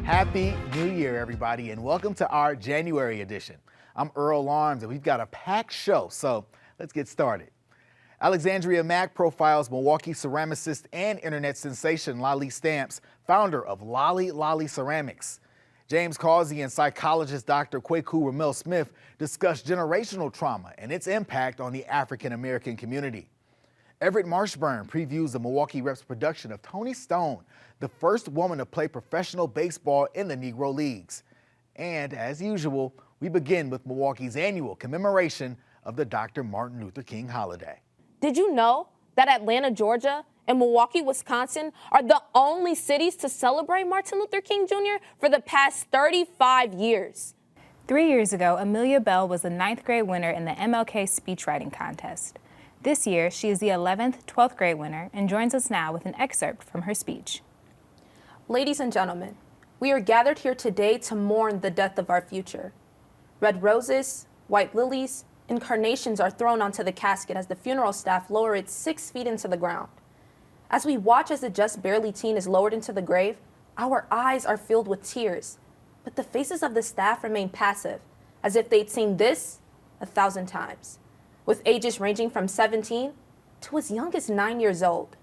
Happy New Year, everybody, and welcome to our January edition. I'm Earl, and we've got a packed show, so let's get started. Alexandria Mack profiles Milwaukee ceramicist and internet sensation Lalese Stamps, founder of Lalese Ceramics. James Causey and psychologist Dr. Kweku Ramel Smith discuss generational trauma and its impact on the African-American community. Everett Marshburn previews the Milwaukee Rep's production of Toni Stone, the first woman to play professional baseball in the Negro Leagues. And as usual, we begin with Milwaukee's annual commemoration of the Dr. Martin Luther King holiday. Did you know that Atlanta, Georgia, and Milwaukee, Wisconsin are the only cities to celebrate Martin Luther King Jr. for the past 35 years? 3 years ago, Amilia was the 9th grade winner in the MLK Speechwriting Contest. This year, she is the 11th, 12th grade winner and joins us now with an excerpt from her speech. Ladies and gentlemen, we are gathered here today to mourn the death of our future. Red roses, white lilies, and carnations are thrown onto the casket as the funeral staff lower it 6 feet into the ground. As we watch as the just barely teen is lowered into the grave, our eyes are filled with tears, but the faces of the staff remain passive, as if they'd seen this 1,000 times, with ages ranging from 17 to as young as 9 years old.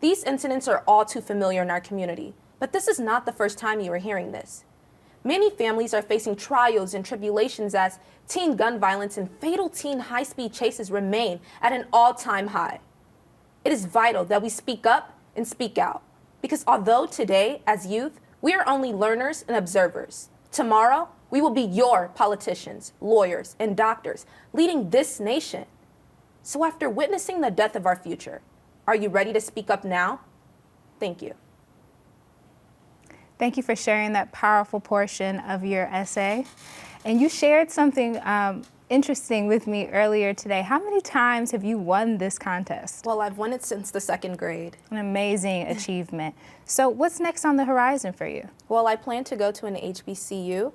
These incidents are all too familiar in our community, but this is not the first time you are hearing this. Many families are facing trials and tribulations as teen gun violence and fatal teen high-speed chases remain at an all-time high. It is vital that we speak up and speak out, because although today, as youth, we are only learners and observers, tomorrow, we will be your politicians, lawyers, and doctors leading this nation. So after witnessing the death of our future, are you ready to speak up now? Thank you. Thank you for sharing that powerful portion of your essay. And you shared something interesting with me earlier today. How many times have you won this contest? Well, I've won it since the 2nd grade. An amazing achievement. So what's next on the horizon for you? Well, I plan to go to an HBCU.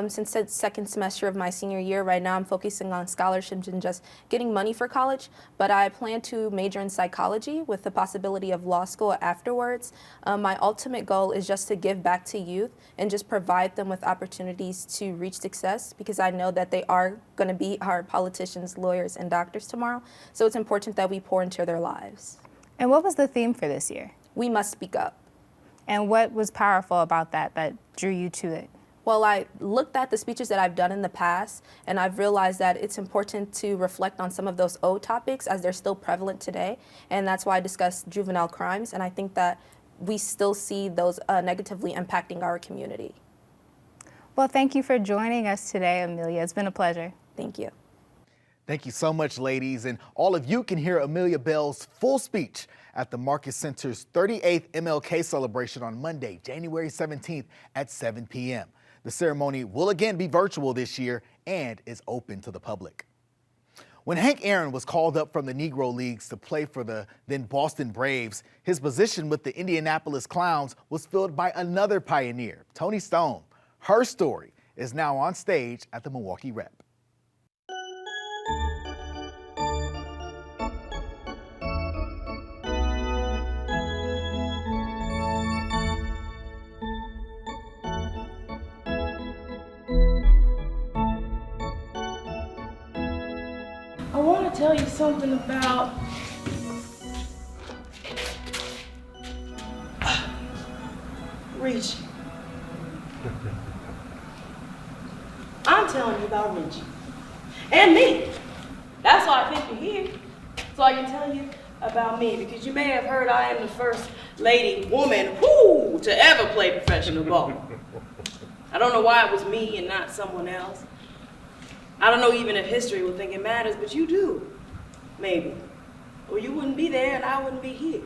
Since the 2nd semester of my senior year, right now I'm focusing on scholarships and just getting money for college, but I plan to major in psychology with the possibility of law school afterwards. My ultimate goal is just to give back to youth and just provide them with opportunities to reach success, because I know that they are going to be our politicians, lawyers, and doctors tomorrow. So it's important that we pour into their lives. And what was the theme for this year? We must speak up. And what was powerful about that drew you to it? Well, I looked at the speeches that I've done in the past, and I've realized that it's important to reflect on some of those old topics as they're still prevalent today. And that's why I discussed juvenile crimes, and I think that we still see those negatively impacting our community. Well, thank you for joining us today, Amilia. It's been a pleasure. Thank you. Thank you so much, ladies. And all of you can hear Amilia Bell's full speech at the Marcus Center's 38th MLK celebration on Monday, January 17th at 7 p.m. The ceremony will again be virtual this year and is open to the public. When Hank Aaron was called up from the Negro Leagues to play for the then Boston Braves, his position with the Indianapolis Clowns was filled by another pioneer, Toni Stone. Her story is now on stage at the Milwaukee Rep. I want to tell you something about Richie. I'm telling you about Richie. And me. That's why I picked you here. So I can tell you about me, because you may have heard I am the first lady woman to ever play professional ball. I don't know why it was me and not someone else. I don't know even if history will think it matters, but you do, maybe. Or you wouldn't be there and I wouldn't be here.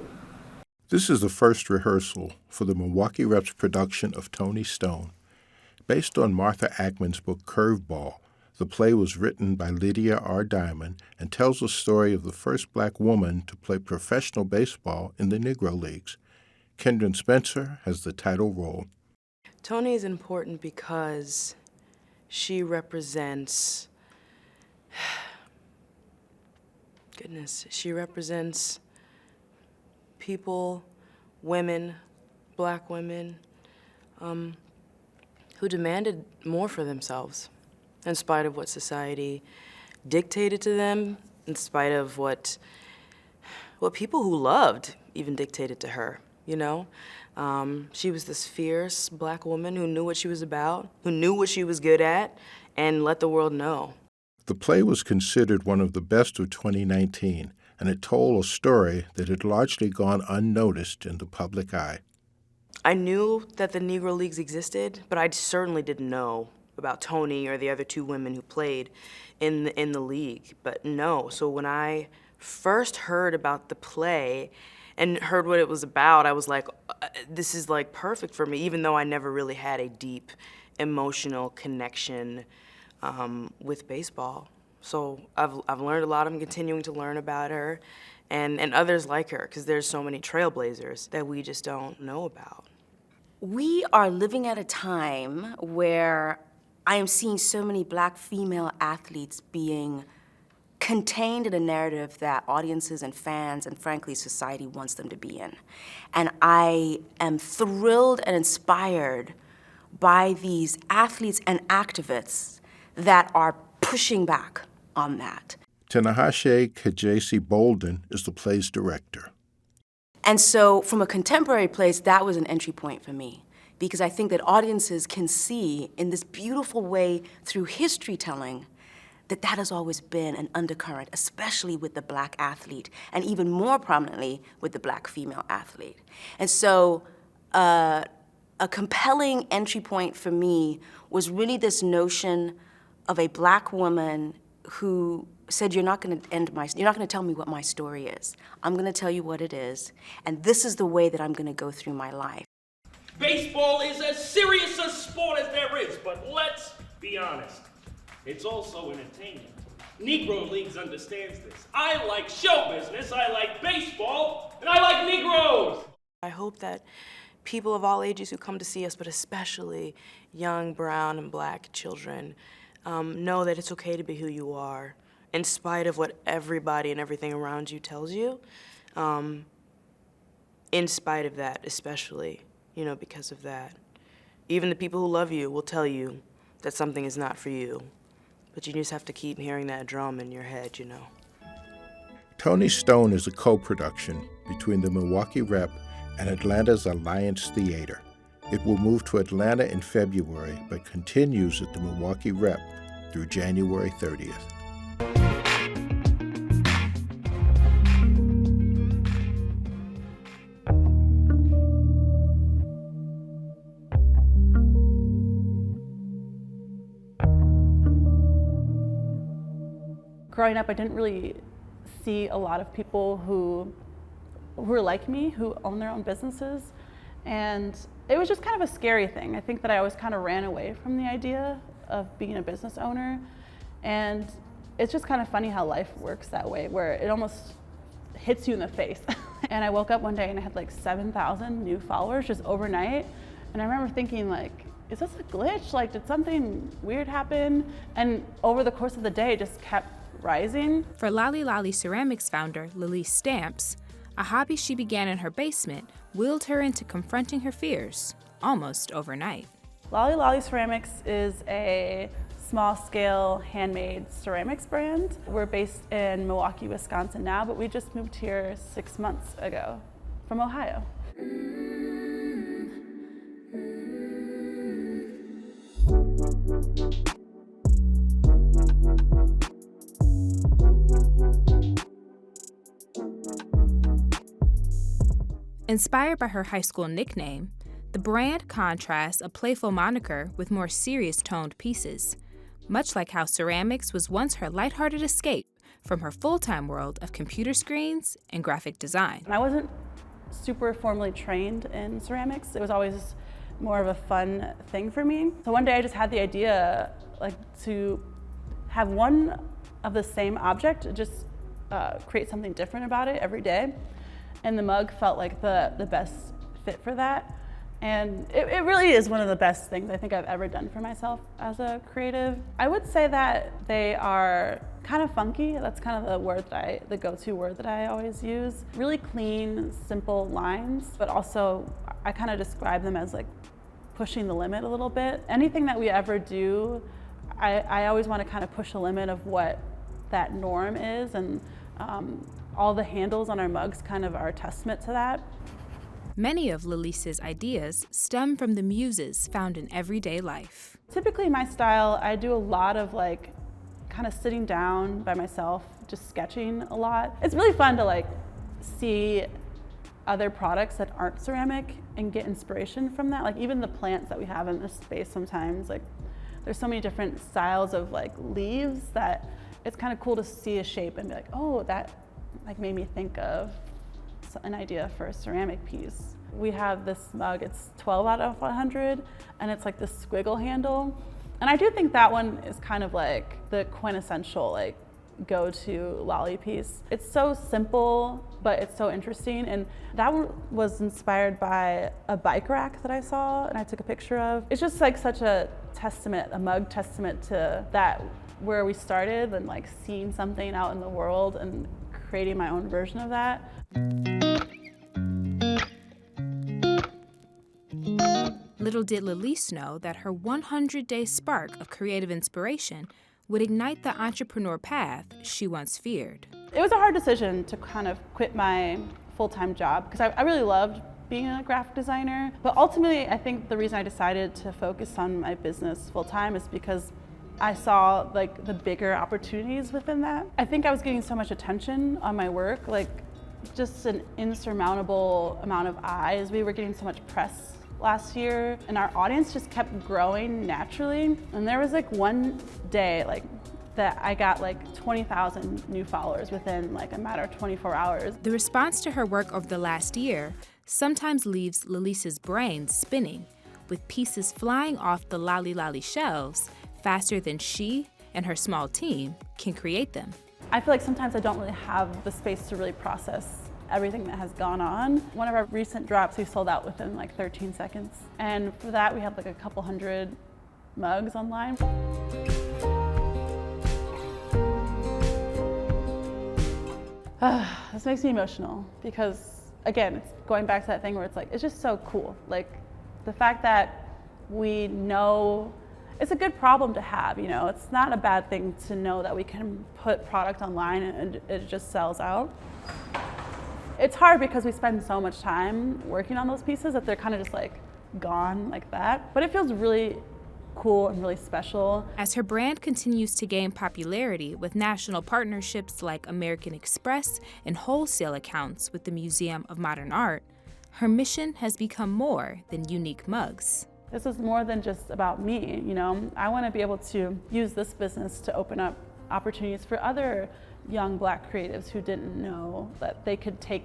This is the first rehearsal for the Milwaukee Rep's production of Toni Stone. Based on Martha Ackman's book Curveball, The play was written by Lydia R. Diamond and tells the story of the first black woman to play professional baseball in the Negro Leagues. Kendra Spencer has the title role. Toni is important because she represents, she represents people, women, black women, who demanded more for themselves in spite of what society dictated to them, in spite of what people who loved even dictated to her, you know? She was this fierce black woman who knew what she was about, who knew what she was good at, and let the world know. The play was considered one of the best of 2019, and it told a story that had largely gone unnoticed in the public eye. I knew that the Negro Leagues existed, but I certainly didn't know about Toni or the other two women who played in the league. But no, so when I first heard about the play and heard what it was about, I was like, this is like perfect for me, even though I never really had a deep emotional connection with baseball. So I've learned a lot. I'm continuing to learn about her and others like her, because there's so many trailblazers that we just don't know about. We are living at a time where I am seeing so many black female athletes being contained in a narrative that audiences and fans and frankly society wants them to be in. And I am thrilled and inspired by these athletes and activists that are pushing back on that. Tanahashe Kajesi Bolden is the play's director. And so from a contemporary place, that was an entry point for me, because I think that audiences can see in this beautiful way through history telling that has always been an undercurrent, especially with the black athlete, and even more prominently with the black female athlete. And so a compelling entry point for me was really this notion of a black woman who said, you're not going to tell me what my story is. I'm going to tell you what it is, and this is the way that I'm going to go through my life. Baseball is as serious a sport as there is, but let's be honest. It's also entertainment. Negro Leagues understands this. I like show business, I like baseball, and I like Negroes! I hope that people of all ages who come to see us, but especially young brown and black children, know that it's okay to be who you are, in spite of what everybody and everything around you tells you. In spite of that, especially, because of that. Even the people who love you will tell you that something is not for you. But you just have to keep hearing that drum in your head, Toni Stone is a co-production between the Milwaukee Rep and Atlanta's Alliance Theater. It will move to Atlanta in February, but continues at the Milwaukee Rep through January 30th. Growing up, I didn't really see a lot of people who were like me, who own their own businesses. And it was just kind of a scary thing. I think that I always kind of ran away from the idea of being a business owner. And it's just kind of funny how life works that way, where it almost hits you in the face. And I woke up one day and I had like 7,000 new followers just overnight. And I remember thinking, like, is this a glitch? Like, did something weird happen? And over the course of the day, it just kept rising. For Lalese Ceramics founder Lalese Stamps, a hobby she began in her basement wheeled her into confronting her fears almost overnight. Lalese Ceramics is a small-scale handmade ceramics brand. We're based in Milwaukee, Wisconsin now, but we just moved here 6 months ago from Ohio. Inspired by her high school nickname, the brand contrasts a playful moniker with more serious-toned pieces, much like how ceramics was once her lighthearted escape from her full-time world of computer screens and graphic design. I wasn't super formally trained in ceramics. It was always more of a fun thing for me. So one day I just had the idea, like, to have one of the same object, just create something different about it every day. And the mug felt like the best fit for that. And it really is one of the best things I think I've ever done for myself as a creative. I would say that they are kind of funky. That's kind of the go-to word that I always use. Really clean, simple lines, but also I kind of describe them as like pushing the limit a little bit. Anything that we ever do, I always want to kind of push the limit of what that norm is, and all the handles on our mugs kind of are a testament to that. Many of Lalese's ideas stem from the muses found in everyday life. Typically my style, I do a lot of like kind of sitting down by myself, just sketching a lot. It's really fun to like see other products that aren't ceramic and get inspiration from that. Like even the plants that we have in this space sometimes, like there's so many different styles of like leaves that it's kind of cool to see a shape and be like, oh, that like made me think of an idea for a ceramic piece. We have this mug, it's 12 out of 100, and it's like this squiggle handle. And I do think that one is kind of like the quintessential like go-to lolly piece. It's so simple, but it's so interesting. And that one was inspired by a bike rack that I saw and I took a picture of. It's just like such a testament, a mug testament to that, where we started, and like seeing something out in the world and creating my own version of that. Little did Lalese know that her 100-day spark of creative inspiration would ignite the entrepreneur path she once feared. It was a hard decision to kind of quit my full-time job because I really loved being a graphic designer. But ultimately, I think the reason I decided to focus on my business full-time is because I saw like the bigger opportunities within that. I think I was getting so much attention on my work, like just an insurmountable amount of eyes. We were getting so much press last year, and our audience just kept growing naturally. And there was like one day like that I got like 20,000 new followers within like a matter of 24 hours. The response to her work over the last year sometimes leaves Lalese's brain spinning, with pieces flying off the Lolly Lolly shelves faster than she and her small team can create them. I feel like sometimes I don't really have the space to really process everything that has gone on. One of our recent drops we sold out within like 13 seconds. And for that we had like a couple hundred mugs online. This makes me emotional because again, it's going back to that thing where it's like, it's just so cool. Like the fact that we know it's a good problem to have, you know, it's not a bad thing to know that we can put product online and it just sells out. It's hard because we spend so much time working on those pieces that they're kind of just like gone like that. But it feels really cool and really special. As her brand continues to gain popularity with national partnerships like American Express and wholesale accounts with the Museum of Modern Art, her mission has become more than unique mugs. This is more than just about me, you know. I want to be able to use this business to open up opportunities for other young Black creatives who didn't know that they could take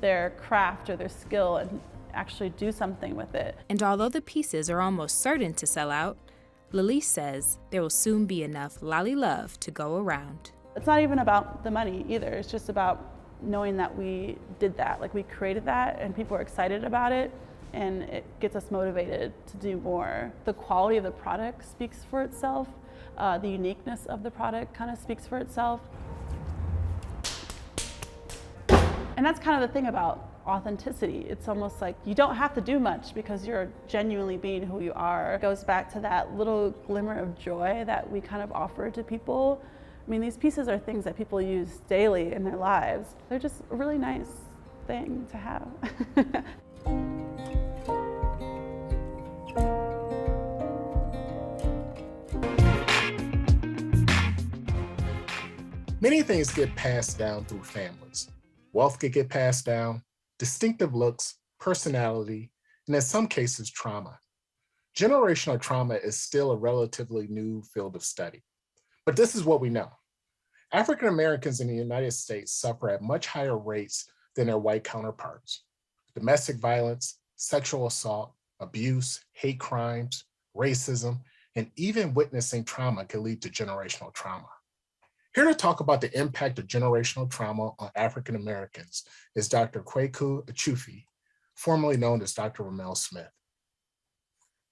their craft or their skill and actually do something with it. And although the pieces are almost certain to sell out, Lalese says there will soon be enough lolly love to go around. It's not even about the money either. It's just about knowing that we did that, like we created that and people are excited about it, and it gets us motivated to do more. The quality of the product speaks for itself. The uniqueness of the product kind of speaks for itself. And that's kind of the thing about authenticity. It's almost like you don't have to do much because you're genuinely being who you are. It goes back to that little glimmer of joy that we kind of offer to people. I mean, these pieces are things that people use daily in their lives. They're just a really nice thing to have. Many things get passed down through families. Wealth could get passed down, distinctive looks, personality, and in some cases, trauma. Generational trauma is still a relatively new field of study. But this is what we know. African Americans in the United States suffer at much higher rates than their white counterparts. Domestic violence, sexual assault, abuse, hate crimes, racism, and even witnessing trauma can lead to generational trauma. Here to talk about the impact of generational trauma on African Americans is Dr. Kweku Ramel, formerly known as Dr. Ramel Smith.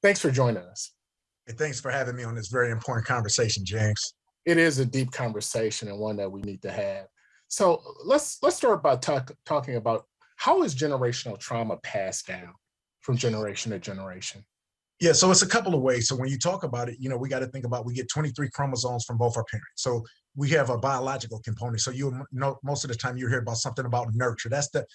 Thanks for joining us. Hey, thanks for having me on this very important conversation, James. It is a deep conversation and one that we need to have. So let's start by talking about how is generational trauma passed down from generation to generation? Yeah, so it's a couple of ways. So when you talk about it, we got to think about, we get 23 chromosomes from both our parents. So we have a biological component. So you know, most of the time you hear about something about nurture. That's the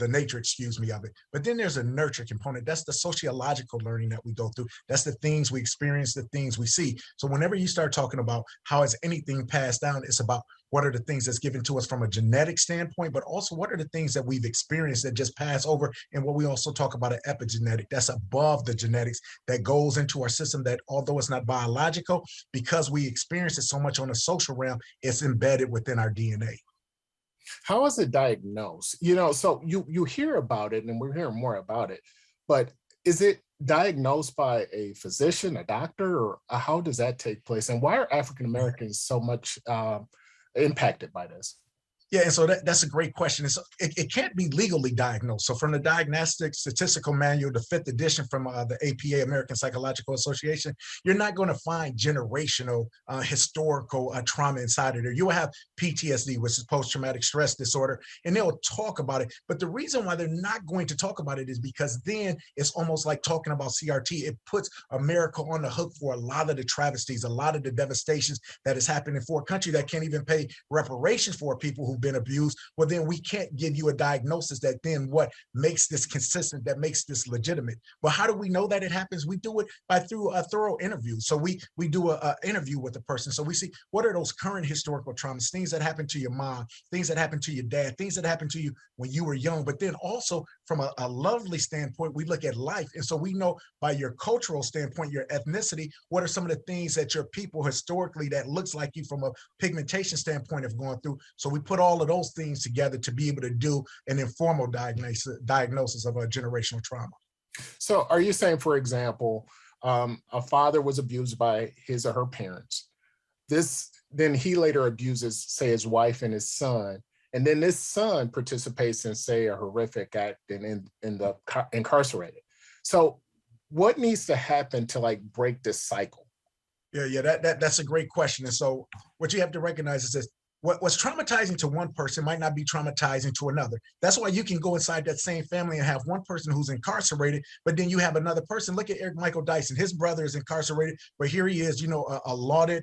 nature, of it. But then there's a nurture component. That's the sociological learning that we go through. That's the things we experience, the things we see. So whenever you start talking about how is anything passed down, it's about what are the things that's given to us from a genetic standpoint, but also what are the things that we've experienced that just pass over, and what we also talk about an epigenetic, that's above the genetics that goes into our system, that although it's not biological, because we experience it so much on a social realm, it's embedded within our DNA. How is it diagnosed? So you hear about it, and we're hearing more about it, but is it diagnosed by a physician, a doctor, or how does that take place? And why are African Americans so much impacted by this? Yeah, and so that's a great question. It can't be legally diagnosed. So from the Diagnostic Statistical Manual, the 5th edition from the APA, American Psychological Association, you're not going to find generational historical trauma inside of there. You will have PTSD, which is post-traumatic stress disorder, and they'll talk about it. But the reason why they're not going to talk about it is because then it's almost like talking about CRT. It puts America on the hook for a lot of the travesties, a lot of the devastations that is happening for a country that can't even pay reparations for people who been abused. Well, then we can't give you a diagnosis that then what makes this consistent, that makes this legitimate. Well, how do we know that it happens? We do it through a thorough interview. So we do a interview with the person. So we see what are those current historical traumas, things that happened to your mom, things that happened to your dad, things that happened to you when you were young. But then also from a lovely standpoint, we look at life. And so we know by your cultural standpoint, your ethnicity, what are some of the things that your people historically that looks like you from a pigmentation standpoint have gone through. So we put all of those things together to be able to do an informal diagnosis of a generational trauma. So are you saying, for example, a father was abused by his or her parents, then he later abuses, say, his wife and his son, and then this son participates in, say, a horrific act and end up incarcerated? So what needs to happen to break this cycle? Yeah, that's a great question. And so what you have to recognize is this: what's traumatizing to one person might not be traumatizing to another. That's why you can go inside that same family and have one person who's incarcerated, but then you have another person. Look at Eric Michael Dyson. His brother is incarcerated, but here he is, a lauded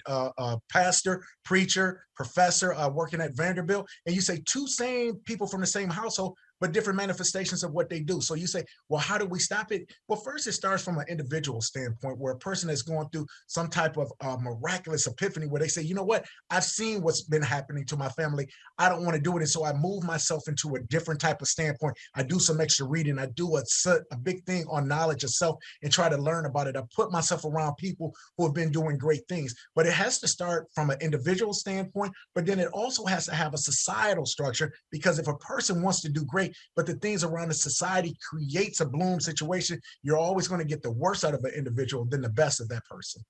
pastor, preacher, professor working at Vanderbilt. And you say two same people from the same household, but different manifestations of what they do. So you say, well, how do we stop it? Well, first, it starts from an individual standpoint, where a person is going through some type of miraculous epiphany where they say, you know what, I've seen what's been happening to my family. I don't want to do it. And so I move myself into a different type of standpoint. I do some extra reading. I do a big thing on knowledge of self and try to learn about it. I put myself around people who have been doing great things. But it has to start from an individual standpoint, but then it also has to have a societal structure, because if a person wants to do great, but the things around the society creates a bloom situation, you're always going to get the worst out of an individual than the best of that person.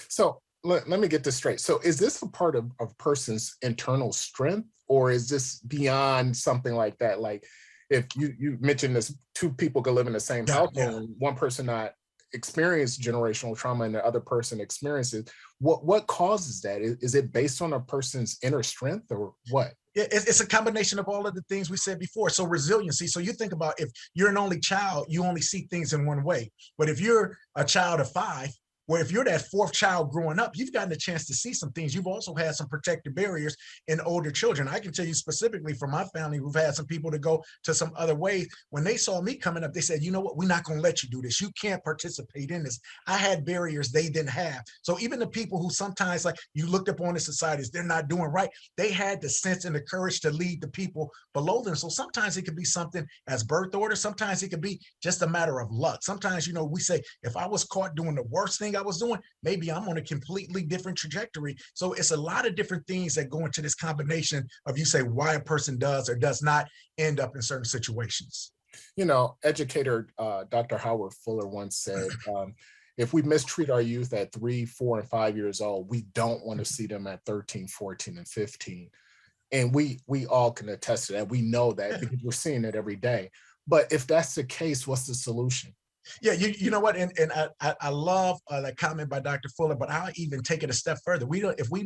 So let me get this straight. So is this a part of a person's internal strength, or is this beyond something like that? Like if you mentioned this, two people could live in the same household and one person not experience generational trauma and the other person experiences, what causes that? Is it based on a person's inner strength, or what? It's a combination of all of the things we said before. So resiliency. So you think about, if you're an only child, you only see things in one way. But if you're a child of 5, where if you're that 4th child growing up, you've gotten a chance to see some things. You've also had some protective barriers in older children. I can tell you specifically from my family, we've had some people to go to some other ways. When they saw me coming up, they said, you know what, we're not going to let you do this. You can't participate in this. I had barriers they didn't have. So even the people who sometimes you looked upon the societies, they're not doing right, they had the sense and the courage to lead the people below them. So sometimes it could be something as birth order. Sometimes it could be just a matter of luck. Sometimes, we say, if I was caught doing the worst thing I was doing, maybe I'm on a completely different trajectory. So it's a lot of different things that go into this combination of, you say, why a person does or does not end up in certain situations. Educator Dr. Howard Fuller once said, If we mistreat our youth at 3, 4, and 5 years old, we don't want to see them at 13, 14, and 15. And we all can attest to that. We know that because we're seeing it every day. But if that's the case, what's the solution? Yeah, you know what, and I love that comment by Dr. Fuller, but I'll even take it a step further. If we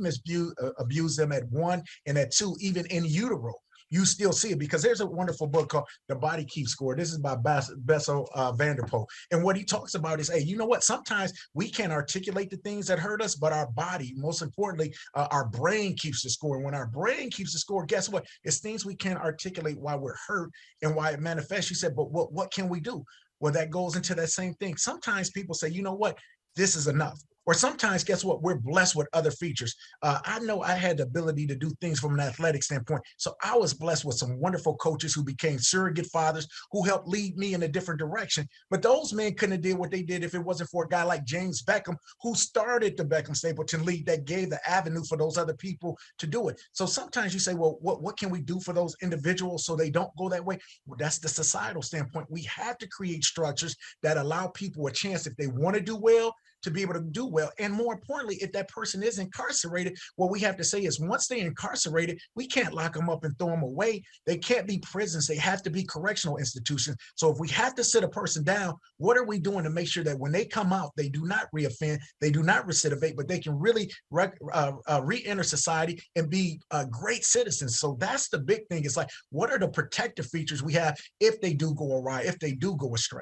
abuse them at 1 and at 2, even in utero, you still see it, because there's a wonderful book called The Body Keeps Score. This is by Bessel van der Poel. And what he talks about is, hey, you know what? Sometimes we can't articulate the things that hurt us, but our body, most importantly, our brain keeps the score. And when our brain keeps the score, guess what? It's things we can't articulate why we're hurt and why it manifests. You said, but what can we do? Well, that goes into that same thing. Sometimes people say, you know what? This is enough. Or sometimes, guess what? We're blessed with other features. I know I had the ability to do things from an athletic standpoint. So I was blessed with some wonderful coaches who became surrogate fathers who helped lead me in a different direction. But those men couldn't have did what they did if it wasn't for a guy like James Beckham, who started the Beckham Stapleton League, that gave the avenue for those other people to do it. So sometimes you say, well, what can we do for those individuals so they don't go that way? Well, that's the societal standpoint. We have to create structures that allow people a chance, if they want to do well, to be able to do well. And more importantly, if that person is incarcerated, what we have to say is, once they're incarcerated, we can't lock them up and throw them away. They can't be prisons. They have to be correctional institutions. So if we have to sit a person down, what are we doing to make sure that when they come out, they do not reoffend, they do not recidivate, but they can really re-enter society and be great citizens? So that's the big thing. It's like, what are the protective features we have if they do go awry, if they do go astray?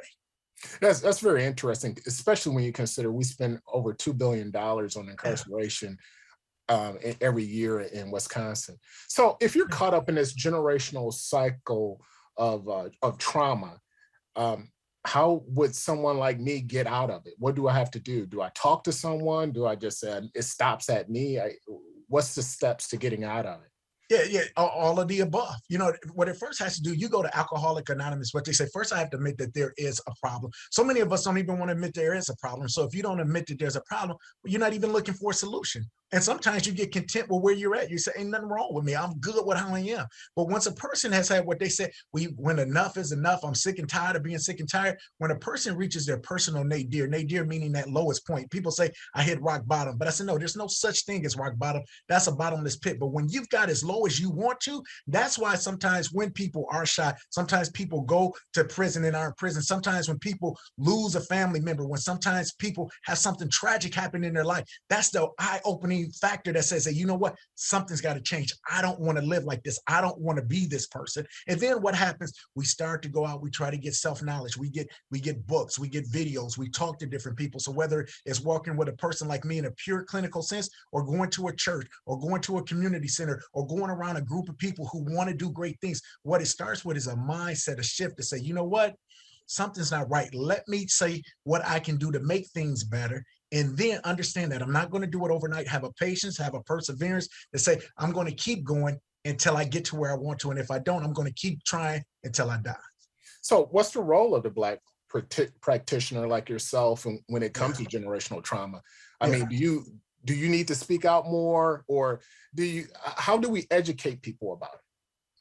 That's very interesting, especially when you consider we spend over $2 billion on incarceration every year in Wisconsin. So if you're caught up in this generational cycle of trauma, how would someone like me get out of it? What do I have to do? Do I talk to someone? Do I just say it stops at me? What's the steps to getting out of it? Yeah, all of the above. You know, what it first has to do, you go to Alcoholics Anonymous, what they say, first I have to admit that there is a problem. So many of us don't even want to admit there is a problem. So if you don't admit that there's a problem, you're not even looking for a solution. And sometimes you get content with where you're at. You say, ain't nothing wrong with me. I'm good with how I am. But once a person has had what they say, when enough is enough, I'm sick and tired of being sick and tired. When a person reaches their personal nadir meaning that lowest point, people say, I hit rock bottom. But I said, no, there's no such thing as rock bottom. That's a bottomless pit. But when you've got as low as you want to, that's why sometimes when people are shot, sometimes people go to prison and are in prison. Sometimes when people lose a family member, when sometimes people have something tragic happen in their life, that's the eye-opening factor that says, hey, you know what? Something's got to change. I don't want to live like this. I don't want to be this person. And then what happens? We start to go out. We try to get self-knowledge. We get books. We get videos. We talk to different people. So whether it's walking with a person like me in a pure clinical sense, or going to a church, or going to a community center, or going around a group of people who want to do great things, what it starts with is a mindset, a shift to say, you know what? Something's not right. Let me say what I can do to make things better. And then understand that I'm not going to do it overnight. Have a patience, have a perseverance to say, I'm going to keep going until I get to where I want to. And if I don't, I'm going to keep trying until I die. So what's the role of the Black practitioner like yourself when it comes to generational trauma? I mean, do you need to speak out more, or how do we educate people about it?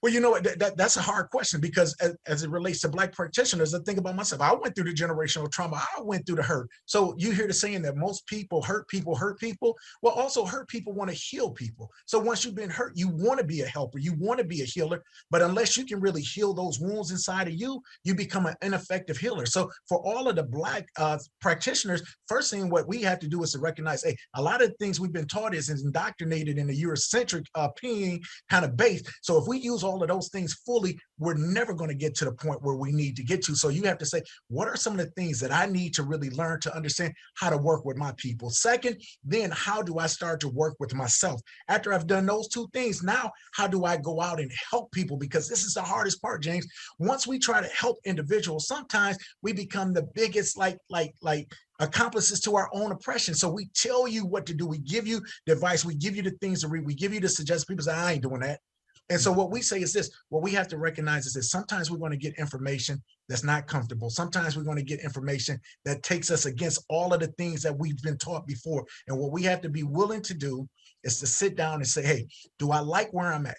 Well, you know what, that's a hard question, because as it relates to Black practitioners, I think about myself. I went through the generational trauma. I went through the hurt. So you hear the saying that most people hurt people hurt people. Well, also hurt people want to heal people. So once you've been hurt, you want to be a helper. You want to be a healer. But unless you can really heal those wounds inside of you, you become an ineffective healer. So for all of the Black practitioners, first thing what we have to do is to recognize, hey, a lot of things we've been taught is indoctrinated in a Eurocentric opinion kind of base. So if we use all of those things fully, we're never going to get to the point where we need to get to. So you have to say, what are some of the things that I need to really learn to understand how to work with my people? Second, then how do I start to work with myself? After I've done those two things, now how do I go out and help people? Because this is the hardest part, James. Once we try to help individuals, sometimes we become the biggest like accomplices to our own oppression. So we tell you what to do. We give you the advice. We give you the things to read. We give you the suggestions. People say, I ain't doing that. And so what we say is this, what we have to recognize is that sometimes we're going to get information that's not comfortable. Sometimes we're going to get information that takes us against all of the things that we've been taught before. And what we have to be willing to do is to sit down and say, hey, do I like where I'm at?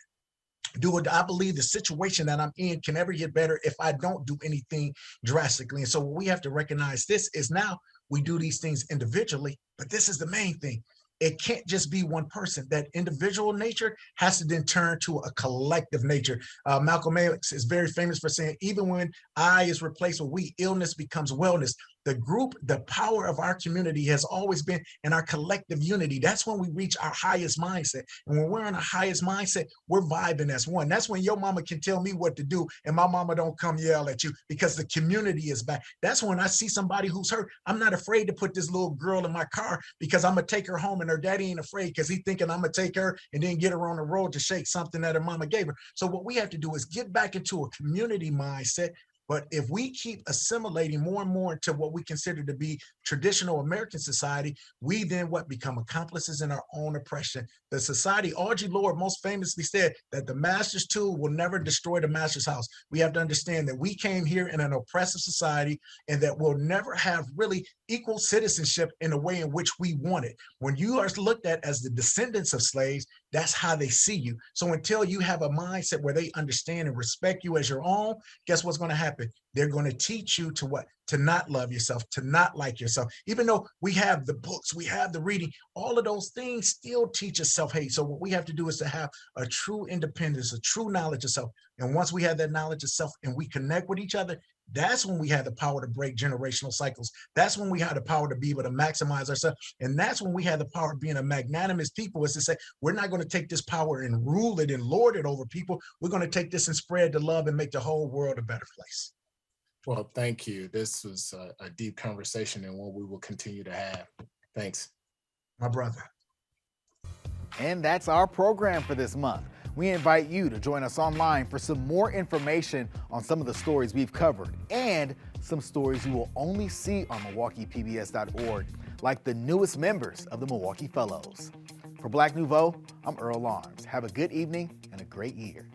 Do I believe the situation that I'm in can ever get better if I don't do anything drastically? And so what we have to recognize this is now we do these things individually, but this is the main thing. It can't just be one person. That individual nature has to then turn to a collective nature. Malcolm X is very famous for saying, even when I is replaced with we, illness becomes wellness. The group, the power of our community has always been in our collective unity. That's when we reach our highest mindset. And when we're in our highest mindset, we're vibing as one. That's when your mama can tell me what to do and my mama don't come yell at you because the community is back. That's when I see somebody who's hurt. I'm not afraid to put this little girl in my car because I'm going to take her home and her daddy ain't afraid because he's thinking I'm going to take her and then get her on the road to shake something that her mama gave her. So what we have to do is get back into a community mindset. But if we keep assimilating more and more into what we consider to be traditional American society, we then become accomplices in our own oppression. The society, Audre Lorde most famously said that the master's tool will never destroy the master's house. We have to understand that we came here in an oppressive society and that we'll never have really equal citizenship in the way in which we want it. When you are looked at as the descendants of slaves, that's how they see you. So until you have a mindset where they understand and respect you as your own, guess what's going to happen? They're going to teach you to what? To not love yourself, to not like yourself. Even though we have the books, we have the reading, all of those things still teach us self-hate. So what we have to do is to have a true independence, a true knowledge of self. And once we have that knowledge of self and we connect with each other, that's when we have the power to break generational cycles. That's when we have the power to be able to maximize ourselves. And that's when we have the power of being a magnanimous people, is to say, we're not going to take this power and rule it and lord it over people. We're going to take this and spread the love and make the whole world a better place. Well, thank you. This was a deep conversation and one we will continue to have. Thanks. My brother. And that's our program for this month. We invite you to join us online for some more information on some of the stories we've covered and some stories you will only see on MilwaukeePBS.org, like the newest members of the Milwaukee Fellows. For Black Nouveau, I'm Earl Lawrence. Have a good evening and a great year.